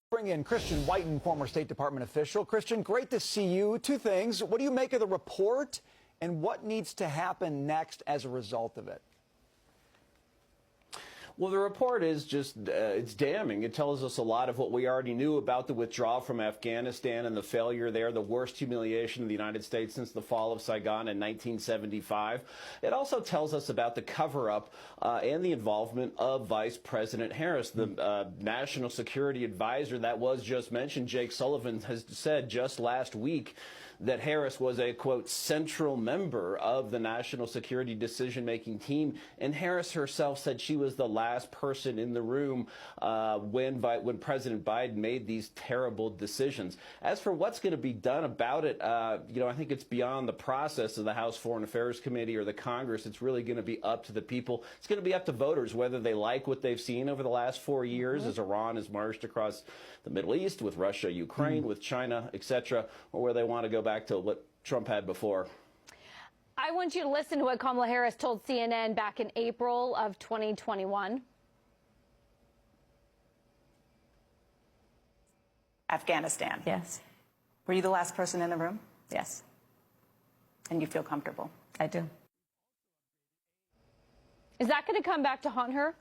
Bring in Christian Whiten, former State Department official. Christian, great to see you. Two things. What do you make of the report, and what needs to happen next as a result of it? Well, the report is just, it's damning. It tells us a lot of what we already knew about the withdrawal from Afghanistan and the failure there, the worst humiliation of the United States since the fall of Saigon in 1975. It also tells us about the cover-up and the involvement of Vice President Harris. The National Security Advisor that was just mentioned, Jake Sullivan, has said just last week that Harris was a, quote, central member of the national security decision-making team. And Harris herself said she was the last person in the room when President Biden made these terrible decisions. As for what's going to be done about it, I think it's beyond the process of the House Foreign Affairs Committee or the Congress. It's really going to be up to the people. It's going to be up to voters whether they like what they've seen over the last 4 years as Iran has marched across the Middle East with Russia, Ukraine, with China, etc., or where they want to go back to what Trump had before. I want you to listen to what Kamala Harris told CNN back in April of 2021. Afghanistan. Yes. Were you the last person in the room? Yes. And you feel comfortable? I do. Is that going to come back to haunt her?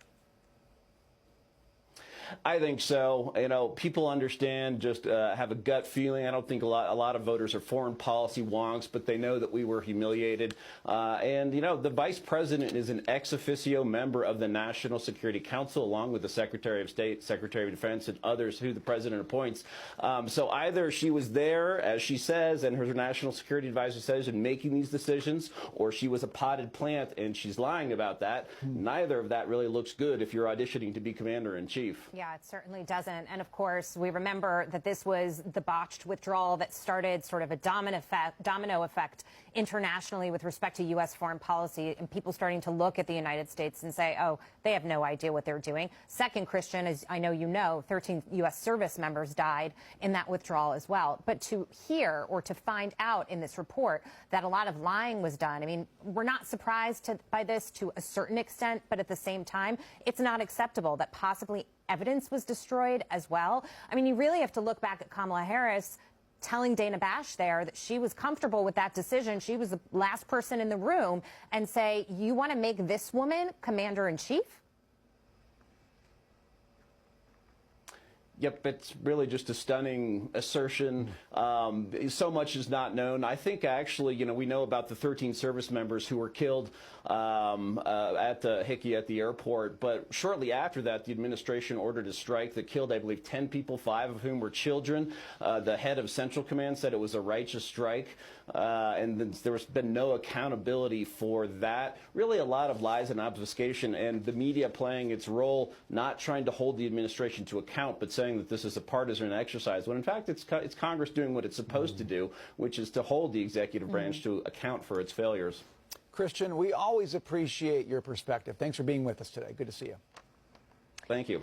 I think so. People understand, just have a gut feeling. I don't think a lot of voters are foreign policy wonks, but they know that we were humiliated. The vice president is an ex officio member of the National Security Council, along with the Secretary of State, Secretary of Defense, and others who the president appoints. So either she was there, as she says, and her national security advisor says, in making these decisions, or she was a potted plant, and she's lying about that. Neither of that really looks good if you're auditioning to be commander-in-chief. Yeah, it certainly doesn't. And of course, we remember that this was the botched withdrawal that started sort of a domino effect internationally with respect to U.S. foreign policy, and people starting to look at the United States and say, oh, they have no idea what they're doing. Second, Christian, as I know you know, 13 U.S. service members died in that withdrawal as well. But to hear or to find out in this report that a lot of lying was done, I mean, we're not surprised by this to a certain extent, but at the same time, it's not acceptable that possibly evidence was destroyed as well. I mean, you really have to look back at Kamala Harris telling Dana Bash there that she was comfortable with that decision. She was the last person in the room, and say, you want to make this woman commander-in-chief? Yep, it's really just a stunning assertion. So much is not known. I think actually, we know about the 13 service members who were killed at the Hickey at the airport. But shortly after that, the administration ordered a strike that killed, I believe, 10 people, 5 of whom were children. The head of Central Command said it was a righteous strike. And there's been no accountability for that. Really a lot of lies and obfuscation, and the media playing its role, not trying to hold the administration to account, but saying that this is a partisan exercise, when in fact it's Congress doing what it's supposed to do, which is to hold the executive branch to account for its failures. Christian, we always appreciate your perspective. Thanks for being with us today. Good to see you. Thank you.